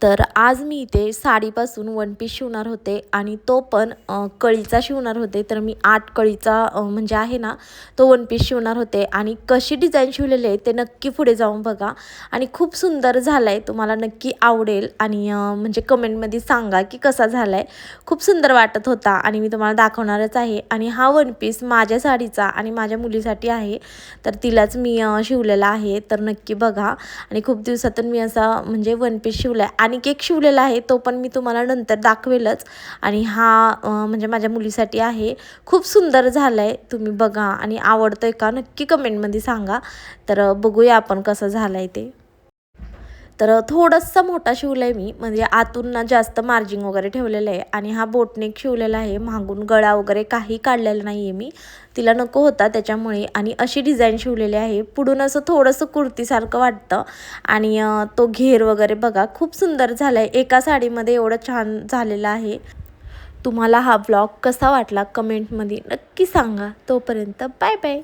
तर आज मी इथे साडीपासून वन पीस शिवणार होते आणि तो पण कळीचा शिवणार होते। तर मी 8 कळीचा म्हणजे आहे ना तो वन पीस शिवणार होते आणि कशी डिझाईन शिवलेली आहे ते नक्की पुढे जाऊन बघा आणि खूप सुंदर झालाय, तुम्हाला नक्की आवडेल आणि म्हणजे कमेंटमध्ये सांगा की कसा झालाय। खूप सुंदर वाटत होता आणि मी तुम्हाला दाखवणारच आहे। आणि हा वन पीस माझ्या साडीचा आणि माझ्या मुलीसाठी आहे, तर तिलाच मी शिवलेला आहे, तर नक्की बघा। आणि खूप दिवसातून मी असा म्हणजे वन पीस शिवलाय आणि केक शिवलेला आहे, तो पण मी तुम्हाला नंतर दाखवेलच। आणि हा म्हणजे माझ्या मुलीसाठी आहे, खूप सुंदर झालाय, तुम्ही बघा आणि आवडतोय का नक्की कमेंटमध्ये सांगा। तर बघूया आपण कसं झालंय ते। तर थोडंसं मोठा शिवलाय मी, म्हणजे आतून ना जास्त मार्जिंग वगैरे ठेवलेलं आहे आणि हा बोटनेक शिवलेला आहे, मागून गळा वगैरे काही काढलेला नाही आहे मी, तिला नको होता त्याच्यामुळे। आणि अशी डिझाईन शिवलेली आहे, पुढून असं थोडंसं कुर्तीसारखं वाटतं आणि तो घेर वगैरे बघा खूप सुंदर झाला आहे, एका साडीमध्ये एवढं छान झालेलं आहे। तुम्हाला हा ब्लॉग कसा वाटला कमेंटमध्ये नक्की सांगा। तोपर्यंत बाय बाय।